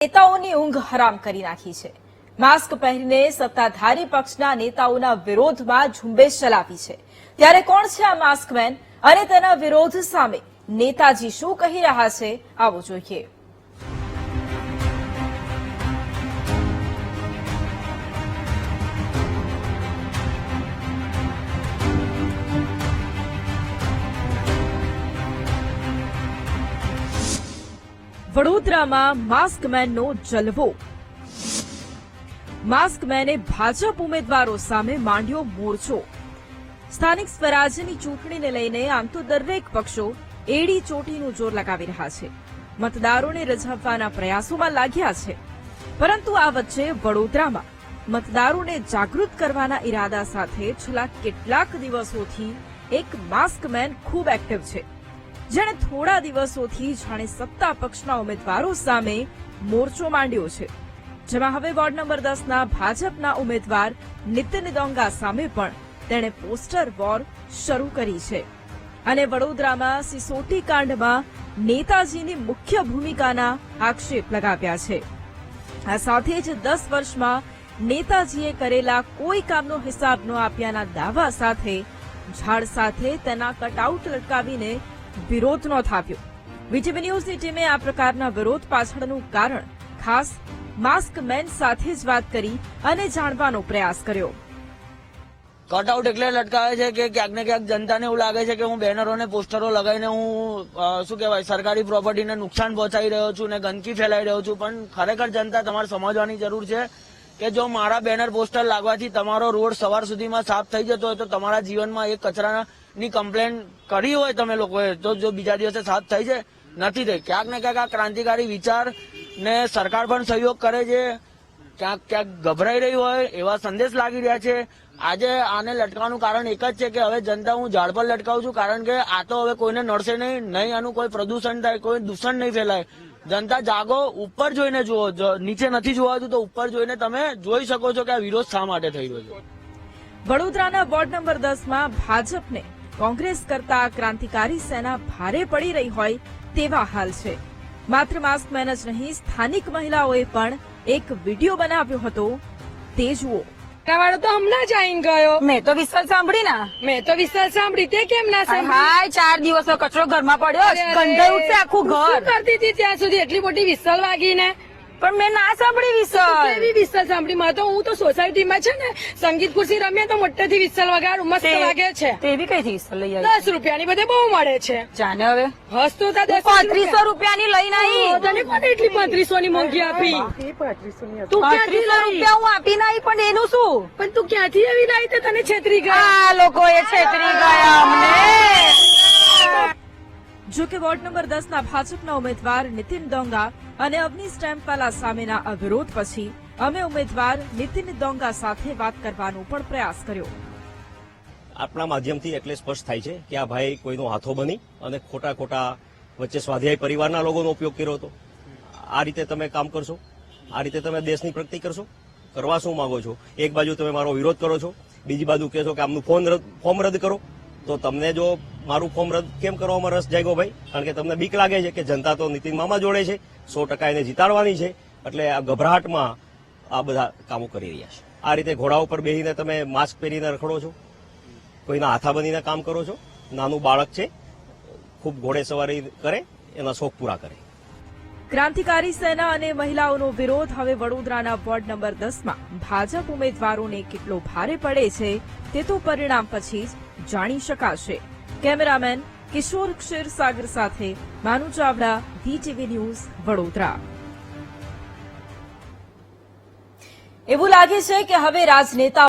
નેતાઓની ઊંઘ હરામ કરી નાખી છે। માસ્ક પહેરીને સત્તાધારી પક્ષના નેતાઓના વિરોધમાં ઝુંબેશ ચલાવી છે। ત્યારે કોણ છે આ માસ્કમેન અને તેના વિરોધ સામે નેતાજી શું કહી રહ્યા છે, આવો જોઈએ। વડોદરામાં માસ્કમેનનો જલવો। માસ્કમેને ભાજપ ઉમેદવારો સામે માંડ્યો મોરચો। સ્થાનિક સ્વરાજ્યની ચૂંટણીને લઈને આમ તો દરેક પક્ષો એડી ચોટીનું જોર લગાવી રહ્યા છે, મતદારોને રઝાવવાના પ્રયાસોમાં લાગ્યા છે। પરંતુ આ વચ્ચે વડોદરામાં મતદારોને જાગૃત કરવાના ઇરાદા સાથે છેલ્લા કેટલાક દિવસોથી એક માસ્કમેન ખૂબ એક્ટિવ છે, જેણે થોડા દિવસોથી જાણે સત્તા પક્ષના ઉમેદવારો સામે મોરચો માંડ્યો છે, જેમાં હવે વોર્ડ નંબર 10ના ભાજપના ઉમેદવાર નીતિન ડોંગા સામે પણ તેણે પોસ્ટર વોર શરૂ કરી છે અને વડોદરામાં સિસોટી કાંડમાં નેતાજીની મુખ્ય ભૂમિકાના આક્ષેપ લગાવ્યા છે। આ સાથે જ 10 વર્ષમાં નેતાજીએ કરેલા કોઈ કામનો હિસાબ ન આપ્યાના દાવા સાથે ઝાડ સાથે તેના કટઆઉટ લટકાવીને વિરોધ નોંધાવ્યો। વીટીવી ન્યૂઝની ટીમે આ પ્રકારના વિરોધ પાછળનું કારણ ખાસ માસ્કમેન સાથે જ વાત કરી અને જાણવાનો પ્રયાસ કર્યો। કટઆઉટ એટલે લટકાવે છે કે ક્યાંક ને ક્યાંક જનતાને એવું લાગે છે કે હું બેનરો ને પોસ્ટરો લગાવીને હું શું કહેવાય સરકારી પ્રોપર્ટીને નુકસાન પહોંચાડી રહ્યો છું ને ગંદકી ફેલાઈ રહ્યો છું, પણ ખરેખર જનતા તમારે સમજવાની જરૂર છે કે જો મારા બેનર પોસ્ટર લાગવાથી તમારો રોડ સવાર સુધીમાં સાફ થઈ જતો હોય તો તમારા જીવનમાં એક કચરાની કમ્પ્લેન કરી હોય તમે લોકોએ તો જો બીજા દિવસે સાફ થઈ છે નથી થઈ। ક્યાંક ને ક્યાંક આ ક્રાંતિકારી વિચાર ને સરકાર પણ સહયોગ કરે છે, ક્યાંક ક્યાંક ગભરાઈ રહી હોય એવા સંદેશ લાગી રહ્યા છે। આજે આને લટકાવવાનું કારણ એક જ છે કે હવે જનતા હું ઝાડ પર લટકાવું છું, કારણ કે આ તો હવે કોઈને નડશે નહીં, આનું કોઈ પ્રદૂષણ થાય, કોઈ દૂષણ નહીં ફેલાય। જનતા જાગો, ઉપર જોઈને જુઓ, નીચે નથી જોવાતું તો ઉપર જોઈને તમે જોઈ શકો છો કે આ વિરોધ શા માટે થઈ રહ્યો છે। વડોદરાના વોર્ડ નંબર 10માં ભાજપને કોંગ્રેસ કરતા ક્રાંતિકારી સેના ભારે પડી રહી હોય તેવા હાલ છે। માત્ર માસ્કમેન જ નહીં, સ્થાનિક મહિલાઓએ પણ એક વિડીયો બનાવ્યો હતો, તે જુઓ। વાળો તો હમણાં જ આઈને ગયો। મેં તો વિસલ સાંભળી ના મેં તો વિશાલ સાંભળી, તે કેમ ના સાંભળી? હાય 4 દિવસનો કચરો ઘરમાં પડ્યો, ગંધાઈ ઉઠશે આખું ઘર। શું કરતી હતી ત્યાં સુધી એટલી મોટી વિસલ વાગીને? પણ મેં ના સાંભળી વિસલ। કેવી વિસલ સાંભળી? માં તો હું તો સોસાયટીમાં છે ને સંગીત ખુરશી રમીએ તો મોટેથી વિસલ વગાડ મસ્ત વાગે છે। તેવી કઈથી વિસલ લઈ આવી? 10 રૂપિયાની બધે બહુ મળે છે। જાને હવે હસતો તા 3500 રૂપિયાની લઈને આવી। તને કોને એટલી 3500 ની મોંઘી આપી? તું ક્યાંથી 3500 રૂપિયા હું આપીને આવી, પણ એનું શું? પણ તું ક્યાંથી એવી લાવી તે તને છેતરી ગયા? આ લોકોએ છેતરી ગયા અમને। જો કે વોર્ડ નંબર 10ના ભાજપના ઉમેદવાર નીતિન ડોંગા અને અવની સ્ટેમ્પવાલા સામેના અવિરોધ પછી અમે ઉમેદવાર નીતિન ડોંગા સાથે વાત કરવાનો પણ પ્રયાસ કર્યો। આપણા માધ્યમથી એટલે સ્પષ્ટ થાય છે કે આ ભાઈ કોઈનો હાથો બની અને ખોટા વચ્ચે સ્વાધ્યાય પરિવારના લોકોનો ઉપયોગ કર્યો હતો। આ રીતે તમે કામ કરશો? આ રીતે તમે દેશની પ્રગતિ કરશો? કરવા શું માંગો છો? એક બાજુ તમે મારો વિરોધ કરો છો, બીજી બાજુ કહેશો કે આમનું ફોર્મ રદ કરો। તો તમને જો મારું ફોર્મ રદ કેમ કરવામાં રસ જાગ્યો ભાઈ? કારણ કે તમને બીક લાગે છે કે જનતા તો નીતિન મામા જોડે છે, 100% એને જીતાડવાની છે, એટલે આ ગભરાટમાં આ બધા કામો કરી રહ્યા છે। આ રીતે ઘોડા ઉપર બેસીને તમે માસ્ક પહેરીને રખડો છો, કોઈના હાથા બનીને કામ કરો છો। નાનું બાળક છે, ખૂબ ઘોડે સવારી કરે, એના શોખ પૂરા કરે। ક્રાંતિકારી સેના અને મહિલાઓનો વિરોધ હવે વડોદરાના વોર્ડ નંબર 10માં ભાજપ ઉમેદવારોને કેટલો ભારે પડે છે તે તો પરિણામ પછી જ જાણી શકાશે। કેમેરામેન કિશોર ક્ષીરસાગર સાથે માનુ ચાવડા, વીટીવી ન્યૂઝ, વડોદરા। એવું લાગે છે કે હવે રાજનેતા